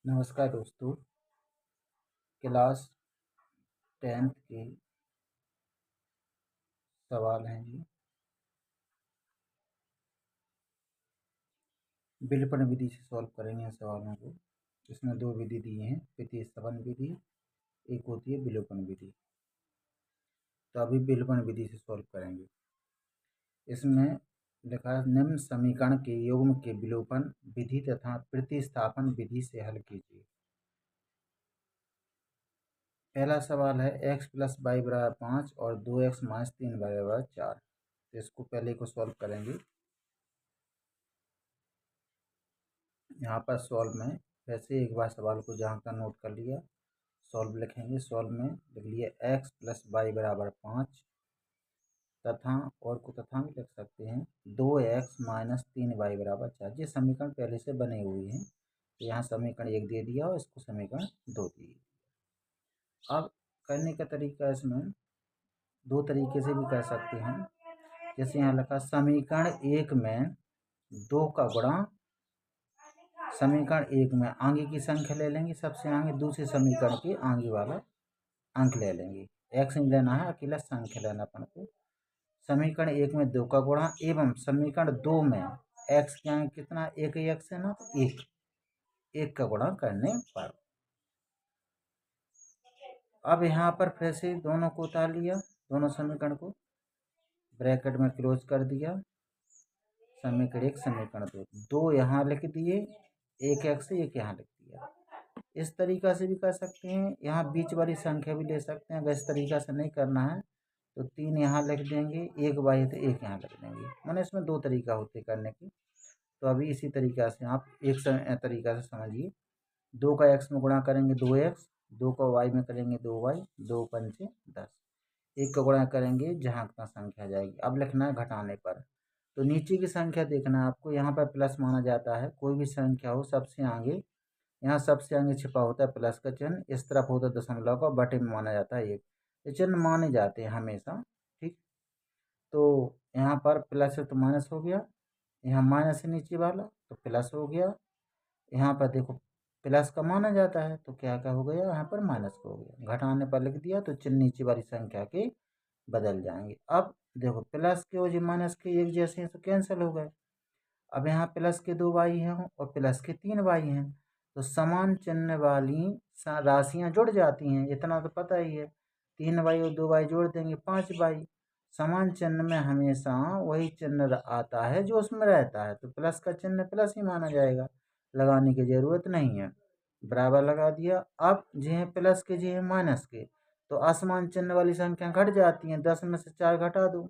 नमस्कार दोस्तों। Class 10th के सवाल हैं जी। विलोपन विधि से सॉल्व करेंगे इन सवालों को। इसमें दो विधि दी हैं, प्रतिस्थापन विधि, एक होती है विलोपन विधि। तो अभी विलोपन विधि से सॉल्व करेंगे। इसमें लिखा है निम्न समीकरण के युग्म के विलोपन विधि तथा प्रतिस्थापन विधि से हल कीजिए। पहला सवाल है x प्लस वाई बराबर 5 और 2x माइनस 3 बराबर 4। तो इसको पहले को सॉल्व करेंगे। यहाँ पर सॉल्व में वैसे एक बार सवाल को जहाँ का नोट कर लिया, सॉल्व लिखेंगे। सॉल्व में लिख लिया x प्लस वाई बराबर 5 तथा, और को तथा भी लिख सकते हैं, 2x माइनस 3y बराबर 4। ये समीकरण पहले से बने हुए हैं, तो यहाँ समीकरण 1 दे दिया और इसको समीकरण 2 दिए। अब करने का तरीका इसमें दो तरीके से भी कर सकते हैं। जैसे यहाँ लिखा समीकरण 1 में 2 का गुणा, समीकरण 1 में आगे की संख्या ले लेंगे सबसे आगे, दूसरे समीकरण के आगे वाला अंक ले लेंगे। एक्स नहीं लेना है, अकेला संख्या लेना अपन को। समीकरण 1 में 2 का गुणा एवं समीकरण 2 में एक्स के आगे कितना, एक ही एक्स है ना, तो एक का गुणा करने पर। अब यहाँ पर फिर से दोनों को उतार लिया, दोनों समीकरण को ब्रैकेट में क्लोज कर दिया। समीकरण 1 समीकरण 2 यहाँ लिख दिए, एक एक्स एक यहाँ लिख दिया। इस तरीका से भी कर सकते हैं। यहाँ बीच वाली संख्या भी ले सकते हैं। अगर इस तरीका से नहीं करना है तो 3 यहाँ लिख देंगे, एक बाई तो एक यहाँ लिख देंगे। मैंने इसमें दो तरीका होते करने की। तो अभी इसी तरीका से आप एक तरीका से समझिए। 2 का x में गुणा करेंगे 2x, 2 का y में करेंगे 2y, 2 पंचे 10। एक का गुणा करेंगे जहाँ का संख्या आ जाएगी। अब लिखना है घटाने पर, तो नीचे की संख्या देखना है आपको। यहाँ पर प्लस माना जाता है, कोई भी संख्या हो सबसे आगे, यहाँ सबसे आगे छिपा होता है प्लस का चिन्ह, इस तरफ होता है दशमलव का, बटे में माना जाता है एक। ये चिन्ह माने जाते हैं हमेशा, ठीक। तो यहाँ पर प्लस है तो माइनस हो गया, यहाँ माइनस है नीचे वाला तो प्लस हो गया। यहाँ पर देखो प्लस का माना जाता है तो क्या क्या हो गया, यहाँ पर माइनस का हो गया। घटाने पर लिख दिया तो चिन्ह नीचे वाली संख्या के बदल जाएंगे। अब देखो प्लस के और माइनस के एक जैसे हैं तो कैंसिल हो गए। अब यहाँ प्लस के 2y हैं और प्लस के 3y हैं, तो समान चिन्ह वाली राशियां जुड़ जाती हैं, इतना तो पता ही है। 3y और 2y जोड़ देंगे 5y। समान चिन्ह में हमेशा वही चिन्ह आता है जो उसमें रहता है, तो प्लस का चिन्ह प्लस ही माना जाएगा, लगाने की जरूरत नहीं है। बराबर लगा दिया। अब जे है प्लस के जे है माइनस के, तो असमान चिन्ह वाली संख्या घट जाती हैं। 10 में से 4 घटा दो,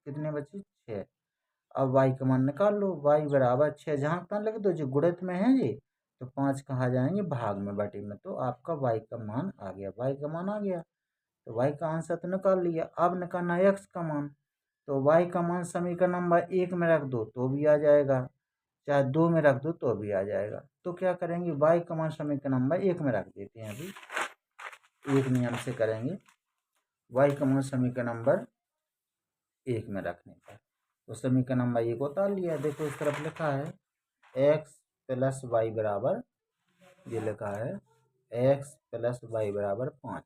कितने बचे, 6। अब y का मान निकाल लो, y बराबर 6 जहाँ तक लगे तो जो गुणित में है ये, तो 5 कहाँ जाएंगे, भाग में, बटे में। तो आपका y का मान आ गया, y का मान आ गया। तो y का आंसर तो निकाल लिया। अब निकालना है x का मान, तो y का मान समीकरण नंबर 1 में रख दो तो भी आ जाएगा, चाहे 2 में रख दो तो भी आ जाएगा। तो क्या करेंगे, y का मान समीकरण नंबर 1 में रख देते हैं। अभी एक नियम से करेंगे, y का मान समीकरण नंबर 1 में रखने पर। तो समीकरण नंबर 1 उतार लिया। देखो इस तरफ लिखा है x प्लस वाई बराबर, ये लिखा है x प्लस वाई बराबर 5।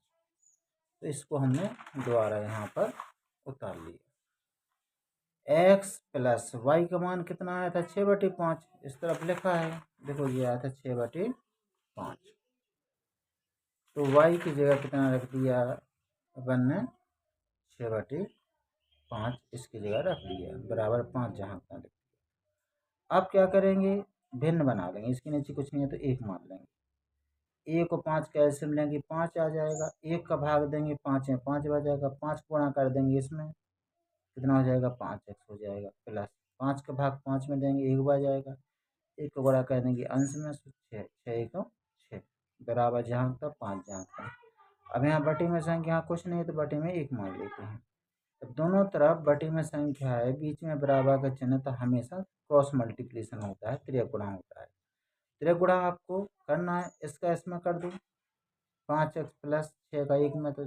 तो इसको हमने दोबारा यहाँ पर उतार लिया। x प्लस वाई का मान कितना आया था, 6/5। इस तरफ लिखा है, देखो ये आया था 6/5। तो y की जगह कितना रख दिया अपन ने, 6/5 इसकी जगह रख दिया, बराबर 5 जहाँ का लिख दिया। अब क्या करेंगे, भिन्न बना लेंगे, इसके नीचे कुछ नहीं है तो 1 मान लेंगे। 1 और 5 का एलसीएम लेंगे 5 आ जाएगा। 1 का भाग देंगे 5 में 5 बच जाएगा, 5 गुणा कर देंगे इसमें, कितना हो जाएगा, 5x हो जाएगा। प्लस 5 का भाग 5 में देंगे 1 बच जाएगा। 1 को गुणा कर देंगे अंश में, 6 6 को 6 बराबर जहाँ तक 5 जहाँ तक। अब यहाँ बटे में संख्या कुछ नहीं है तो बटे में 1 मान लेते हैं। तो दोनों तरफ बटे में संख्या है, बीच में बराबर का चिन्ह, तो हमेशा क्रॉस मल्टीप्लिकेशन होता है, त्रिय गुणा होता है। त्रिय गुणा आपको करना है, इसका इसमें कर दो, 5x प्लस 6 का 1 में, तो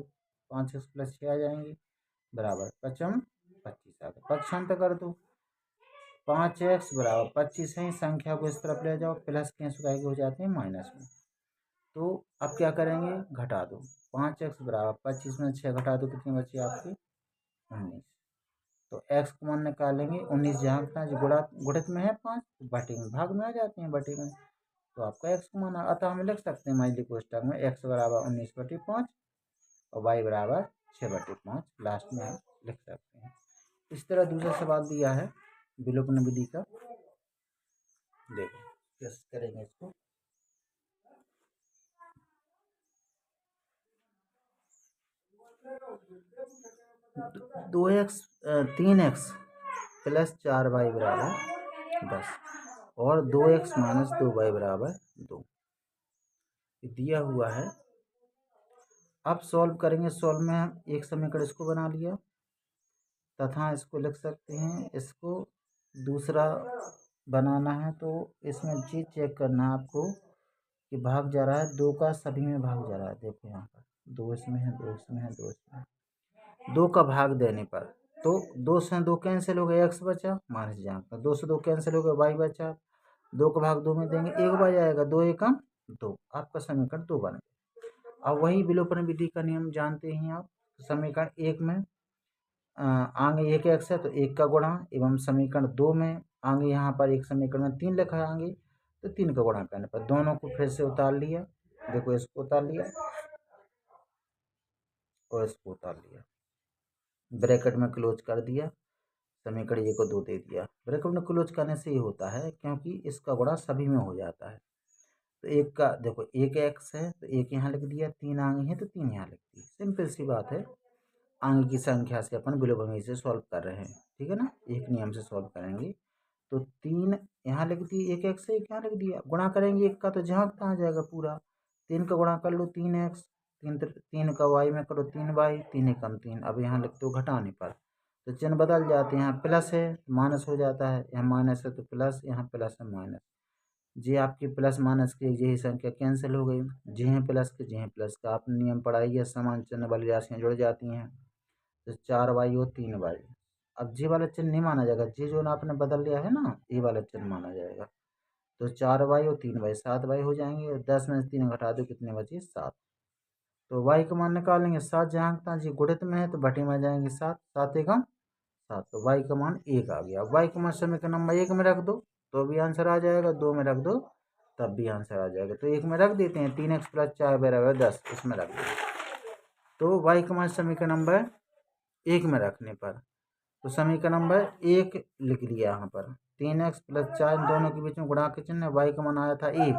5x प्लस 6 आ जाएंगे, बराबर 5 25 आ गए। पक्षांतर कर दो, 5x बराबर 25 है, संख्या को इस तरफ ले जाओ, प्लस के हो जाते हैं माइनस में। तो अब क्या करेंगे, घटा दो। 5x बराबर 25 में 6 घटा दो, कितनी बची आपकी 19। तो x को मान निकालेंगे 19, जहाँ कितना जो गुणित में है 5, तो बटे में भाग में आ जाते हैं, बटे में। तो आपका x को मान, अतः हम लिख सकते हैं माइनस कोष्टक में x बराबर 19/5 और y बराबर 6/5 लास्ट में आप लिख सकते हैं। इस तरह दूसरा सवाल दिया है विलोपन विधि का, देखो कैसे करेंगे इसको। दो एक्स 3x प्लस 4y बराबर 10 और 2x माइनस 2y बराबर 2 दिया हुआ है। अब सॉल्व करेंगे। सॉल्व में हम एक समीकरण इसको बना लिया तथा इसको लिख सकते हैं। इसको दूसरा बनाना है तो इसमें चीज़ चेक करना है आपको कि भाग जा रहा है 2 का, सभी में भाग जा रहा है। देखो यहाँ पर 2 इसमें है, 2 इसमें है, 2 इसमें है। 2 का भाग देने पर तो 2 से 2 कैंसिल हो गया, x बचा माइनस जहाँ पर 2 से 2 कैंसिल हो गया, y बचा। 2 का भाग 2 में देंगे, 1 बच जाएगा, 2 एकम 2, आपका समीकरण 2 बन गया। अब वही विलोपन विधि का नियम जानते हैं आप। समीकरण 1 में आगे 1x है तो 1 का गुणा, एवं समीकरण 2 में आगे यहाँ पर एक समीकरण में 3 लिखा है आगे, तो 3 का गुणा करने पर दोनों को फिर से उतार लिया। देखो इसको उतार लिया और इसको उतार लिया, ब्रैकेट में क्लोज कर दिया, समीकरण ये को 2 दे दिया। ब्रैकेट में क्लोज करने से ये होता है क्योंकि इसका गुणा सभी में हो जाता है। तो एक का देखो 1x है तो 1 यहाँ लिख दिया, 3 आगे है तो 3 यहाँ लिख दिया। सिंपल सी बात है, आगे की संख्या से अपन विलोपन विधि से सॉल्व कर रहे हैं, ठीक है ना। एक नियम से सॉल्व करेंगे तो 3 यहाँ लिख दी, 1x है 1 यहाँ लिख दिया, गुणा करेंगे 1 का तो जहाँ तहाँ आ जाएगा पूरा। 3 का गुणा कर लो 3x, 3 का y में करो 3y, 3 एकम 3। अब यहाँ लिखते हो घटाने पर तो चिन्ह बदल जाते हैं, यहाँ प्लस है माइनस हो जाता है, यहाँ माइनस है तो प्लस, यहाँ प्लस है माइनस। जी आपकी प्लस माइनस की यही संख्या कैंसिल हो गई। जी हैं प्लस के, जी हैं प्लस का, आपने नियम पढ़ाई है, समान चिन्ह वाली राशियाँ जुड़ जाती हैं। तो 4y और 3y। अब जी वाला चिन्ह नहीं माना जाएगा, जी जो ना आपने बदल लिया है ना, ये वाला चिन्ह माना जाएगा। तो 4y और 3y 7y हो जाएंगे। 10 में से 3 घटा दो, कितने बचे 7। तो y का मान निकालेंगे 7, जहाँ तक जी गुणित में है तो बटे में आ जाएंगे 7, 7 एकम 7, तो y का मान 1 आ गया। y का मान समीकरण नंबर 1 में रख दो तो भी आंसर आ जाएगा, 2 में रख दो तब भी आंसर आ जाएगा। तो 1 में रख देते हैं, 3x प्लस 4 बराबर 10, इसमें रख देंगे। तो y का मान समीकरण नंबर 1 में रखने पर तो समीकरण नंबर 1 लिख दिया यहाँ पर। 3x प्लस 4 इन दोनों के बीच में गुणा के चिन्ह, y का मान आया था 1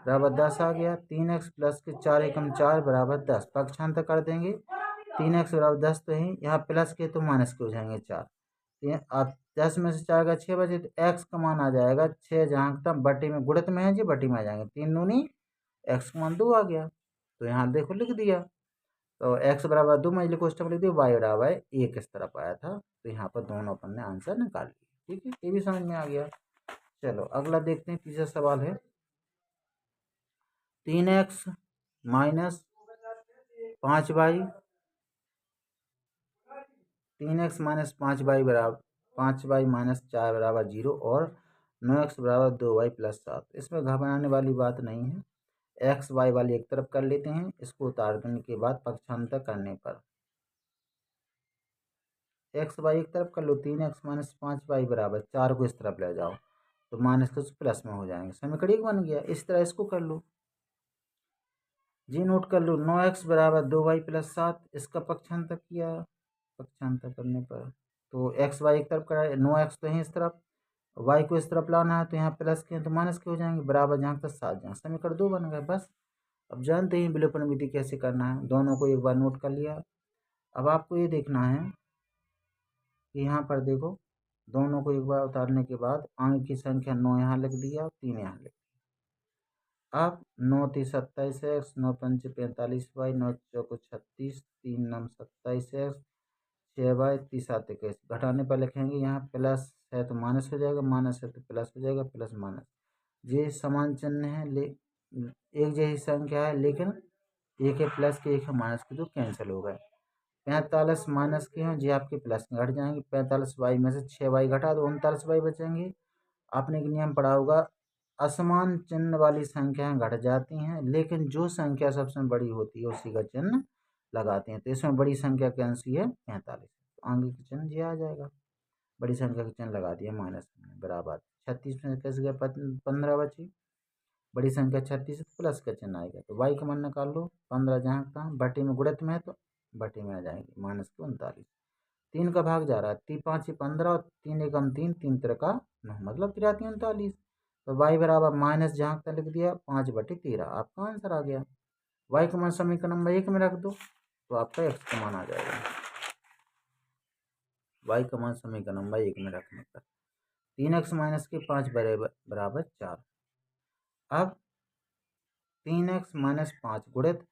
बराबर 10 आ गया। 3x प्लस के 4 एकम 4 बराबर 10, पक्षांतर कर देंगे। 3x बराबर 10 तो ही यहाँ प्लस के तो माइनस के हो जाएंगे 4। अब 10 में से 4 का 6 बचे तो x का मान आ जाएगा 6, जहाँ तक बटे में गुणित में है जी, बटे में आ जाएंगे 3 दूनी x का मान 2 आ गया। तो यहाँ देखो लिख दिया, तो x बराबर 2 मैं कोष्टक में लिख दिया, y बराबर 1 इस तरफ आया था। तो यहाँ पर दोनों अपन ने आंसर निकाल लिया, ठीक है, ये भी समझ में आ गया। चलो अगला देखते हैं, तीसरा सवाल है 3x minus 5y, 3x minus 5y बराबर 5y माइनस 4 बराबर 0 और 9x बराबर 2y प्लस 7। इसमें घबराने वाली बात नहीं है, एक्स वाई वाली एक तरफ कर लेते हैं, इसको उतार देने के बाद पक्षांतर करने पर एक्स वाई एक तरफ कर लो, 3x माइनस 5y बराबर 4 को इस तरफ ले जाओ तो माइनस के प्लस में हो जाएंगे, समीकरण 1 बन गया। इस तरह इसको कर लो, जी नोट कर लो, 9x बराबर 2y प्लस 7, इसका पक्षांतर किया, पक्षांतर करने पर तो एक्स वाई एक तरफ करा, 9x तो है इस तरफ, y को इस तरफ लाना है तो यहाँ प्लस के तो माइनस के हो जाएंगे, बराबर जहाँ तक 7, जहाँ समीकरण 2 बन गए बस। अब जानते हैं विलोपन विधि कैसे करना है, दोनों को एक बार नोट कर लिया। अब आपको ये देखना है कि यहाँ पर देखो, दोनों को एक बार उतारने के बाद आगे की संख्या 9 यहाँ लिख दिया, 3 यहाँ लिख दिया। अब 9 3 27 एक्स, 9 5 45 वाई, 9 4 36, 3 9 27 एक्स, 6 वाई, 30 7 21। घटाने पर लिखेंगे, यहाँ प्लस है तो माइनस हो जाएगा, माइनस है तो प्लस हो जाएगा, प्लस माइनस ये समान चिन्ह है, एक जैसी संख्या है, लेकिन एक है प्लस के एक है माइनस के, तो कैंसिल हो गए। 45 माइनस के हैं जी, आपके प्लस में घट जाएंगे। 45 वाई में से 6 वाई घटा दो, 39 वाई बचेंगे। आपने एक नियम पढ़ा होगा, असमान चिन्ह वाली संख्याएं घट जाती हैं, लेकिन जो संख्या सबसे बड़ी होती है उसी का चिन्ह लगाते हैं। तो इसमें बड़ी संख्या कौन सी है? 45। तो आगे का चिन्ह ये आ जाएगा, बड़ी संख्या का चिन्ह लगा दिया माइनस में, बराबर 36 में कैसे गया 15 बची, बड़ी संख्या 36 तो प्लस का चिन्ह आएगा। तो y का मान निकाल लो, 15 जहाँ तहाँ बटे में गुणित में है तो बटे में आ जाएंगे माइनस के 39। 3 का भाग जा रहा है, 3 5 15 और 3 एकम 3, 3 तिरका 9, मतलब 83 39। तो y बराबर माइनस जहाँ तक लिख दिया 5/13, आपका आंसर आ गया। y का मान समीकरण नंबर 1 में रख दो तो आपका x का मान आ जाएगा। y का मान समीकरण नंबर 1 में रखने पर 3x माइनस के 5 बराबर 4। अब 3x माइनस 5 गुणित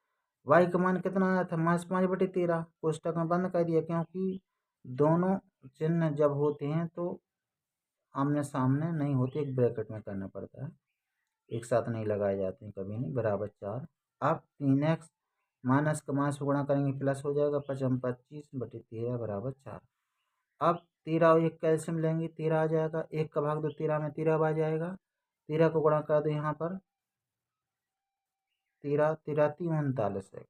y का मान कितना आया था? माइनस 5/13। कोष्टक में बंद कर दिया, क्योंकि दोनों चिन्ह जब होते हैं तो आमने सामने नहीं होते, एक ब्रैकेट में करना पड़ता है, एक साथ नहीं लगाए जाते हैं कभी नहीं, बराबर 4। अब 3x माइनस का माइनस से गुणा करेंगे प्लस हो जाएगा, 25/13 बराबर 4। अब 13 और 1 कैल्शियम लेंगे, 13 आ जाएगा, 1 का भाग दो 13 में 13 आ जाएगा, 13 को गुणा कर दो यहाँ पर 13 13 39 है,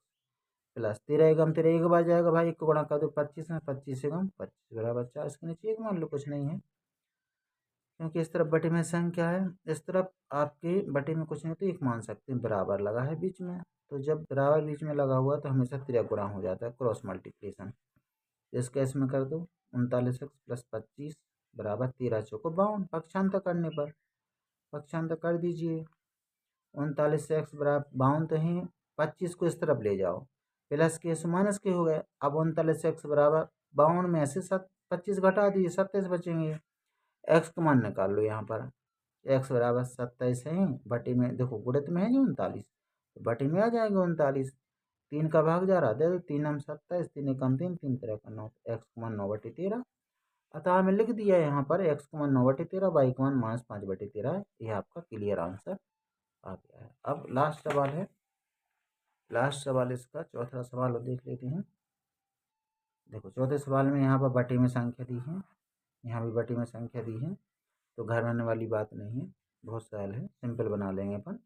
प्लस 13 एकम 13 एक बार जाएगा भाई, 1 को गुणा कर दो 25 में, 25 एकम 25 बराबर 4। इसके नीचे एक मान लो, कुछ नहीं है, क्योंकि इस तरफ बटे में संख्या है, इस तरफ आपके बटे में कुछ नहीं, तो एक मान सकते हैं, बराबर लगा है बीच में। तो जब बराबर बीच में लगा हुआ तो हमेशा 13 गुणा हो जाता है, क्रॉस मल्टीप्लिकेशन। इस केस में कर दो 39x प्लस 25 बराबर 13 चौको 52, पक्षांतर करने पर पक्षांतर कर दीजिए। 39x बराबर 52 तो ही, 25 को इस तरफ ले जाओ, प्लस के से माइनस के हो गए। अब 39x बराबर 52 में से 25 घटा दीजिए, 27 बचेंगे। x का मान निकाल लो, यहाँ पर x बराबर 27 है, बटे में देखो गुणित में है जो 39, तो बटे में आ जाएगा 39। 3 का भाग जा रहा है, देखो 3 हम 27, 3 एकम 3, 3 तिरक 9, x का मान 9/13। अतः हमें लिख दिया यहाँ पर x का मान 9/13, y का मान माइनस 5/13 है। यह आपका क्लियर आंसर आ गया है। अब लास्ट सवाल है, लास्ट सवाल इसका चौथा सवाल देख लेते हैं। देखो चौथे सवाल में यहाँ पर बटे में संख्या दी है, यहाँ भी बटे में संख्या दी है, तो घर आने वाली बात नहीं है, बहुत सरल है, सिंपल बना लेंगे अपन।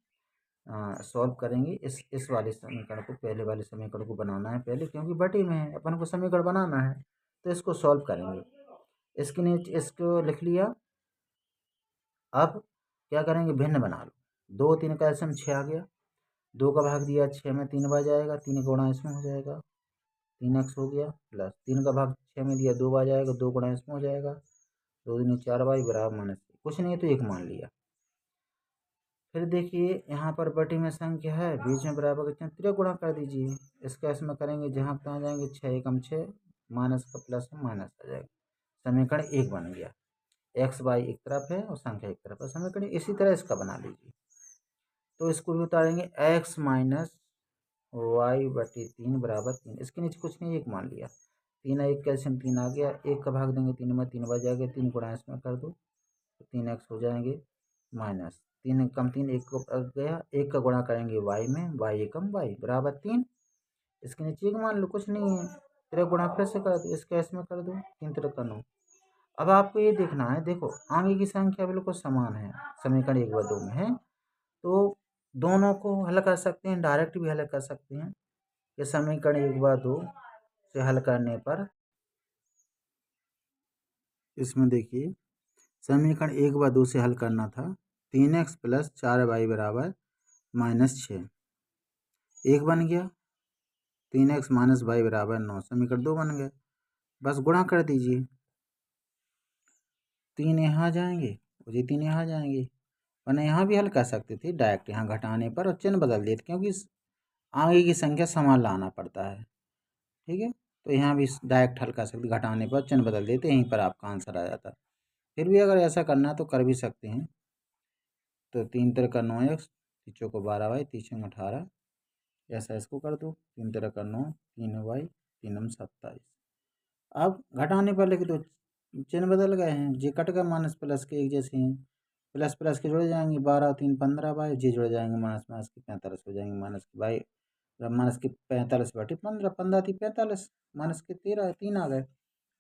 सॉल्व करेंगे इस वाले समीकरण को, पहले वाले समीकरण को बनाना है पहले, क्योंकि बटे में है, अपन को समीकरण बनाना है, तो इसको सॉल्व करेंगे। इसके नीचे इसको लिख लिया। अब क्या करेंगे, भिन्न बना लो, 2 3 का एल्सियम 6 आ गया, 2 का भाग दिया 6 में 3 बार जाएगा, 3 गुणा इसमें हो जाएगा, 3x हो गया, प्लस 3 का भाग 6 में दिया 2 बार जाएगा, 2 गुणा इसमें हो जाएगा, 2 दूनी 4 बाई बराबर माइनस, कुछ नहीं है तो 1 मान लिया। फिर देखिए यहाँ पर बटे में संख्या है, बीच में बराबर कितने 13 गुणा कर दीजिए। इसका इसमें करेंगे जहाँ तहाँ जाएंगे, 6 एकम 6, माइनस का प्लस में माइनस आ जाएगा, समीकरण 1 बन गया। एक्स वाई एक तरफ है और संख्या एक तरफ है, समीकरण इसी तरह इसका बना लीजिए। तो इसको भी उतारेंगे, x माइनस y/3 बराबर 3, इसके नीचे कुछ नहीं, 1 मान लिया। 3 1 कैल्शियम 3 आ गया, 1 का भाग देंगे 3 में 3 बार जाएगा, 3 गुणा इसमें कर दो तो 3x हो जाएंगे, माइनस 3 एकम 3, 1 को गया, 1 का गुणा करेंगे y में, y एकम y बराबर 3, इसके नीचे 1 मान लो, कुछ नहीं है, 3 गुणा फिर से कर दो, इसका इसमें कर दो, 3 3 का 9। अब आपको ये देखना है, देखो आगे की संख्या बिल्कुल समान है, समीकरण 1 व 2 में है, तो दोनों को हल कर सकते हैं, डायरेक्ट भी हल कर सकते हैं। ये समीकरण 1 व 2 से हल करने पर, इसमें देखिए समीकरण 1 व 2 से हल करना था, 3x प्लस 4y बराबर -6, 1 बन गया, 3x माइनस y बराबर 9, समीकरण 2 बन गया। बस गुणा कर दीजिए, 3 यहाँ आ जाएंगे और ये 3 यहाँ आ जाएंगे, वरना यहाँ भी हल कर सकते थे डायरेक्ट, यहाँ घटाने पर और चिन्ह बदल देते, क्योंकि आगे की संख्या समान लाना पड़ता है, ठीक है। तो यहाँ भी डायरेक्ट हल कर सकते, घटाने पर चिन्ह बदल देते, यहीं पर आपका आंसर आ जाता। फिर भी अगर ऐसा करना तो कर भी सकते हैं। तो 3 3 का 9x, तीसों को 12y, तीसों 18, ऐसा इसको कर दो, 3 3 का 9, 3y, 3 27। अब घटाने पर लिख दो, चिन्ह बदल गए हैं, जे कट का माइनस प्लस के एक जैसे हैं, प्लस प्लस के जुड़ जाएंगे, 12 3 15 बाई, जे जुड़ जाएंगे, माइनस माइनस के 45 हो जाएंगे, माइनस के बाई माइनस के 45/15, 15 3 45, माइनस के 13 3 आ गए।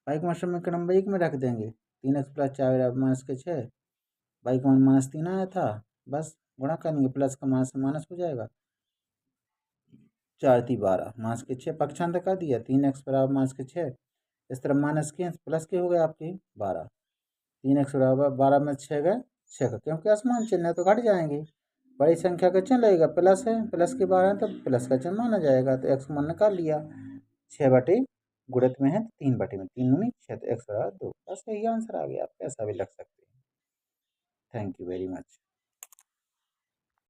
बाई का समीकरण नंबर 1 में रख देंगे, 3x प्लस 4 माइनस के 6, बाई का -3 आया था, बस गुणा करेंगे, प्लस का माइनस से माइनस हो जाएगा। 4 × 12 माइनस के 6 पक्षांतर कर दिया, 3x बराबर माइनस के 6। इस तरफ माइनस के प्लस के हो गए आपके 12, 3x बराबर 12 में 6 गए 6 का, क्योंकि आसमान चिन्ह है तो घट जाएंगे। बड़ी संख्या का चिन्ह लगेगा, प्लस है, प्लस के 12 है तो प्लस का चिन्ह माना जाएगा, तो x मान निकाल लिया। 6 बटे गुणित में है 3 बटे में, 3 दूनी 6 तो x बराबर 2। बस यही आंसर आ गया, आप ऐसा भी लग सकते हैं। Thank you very much.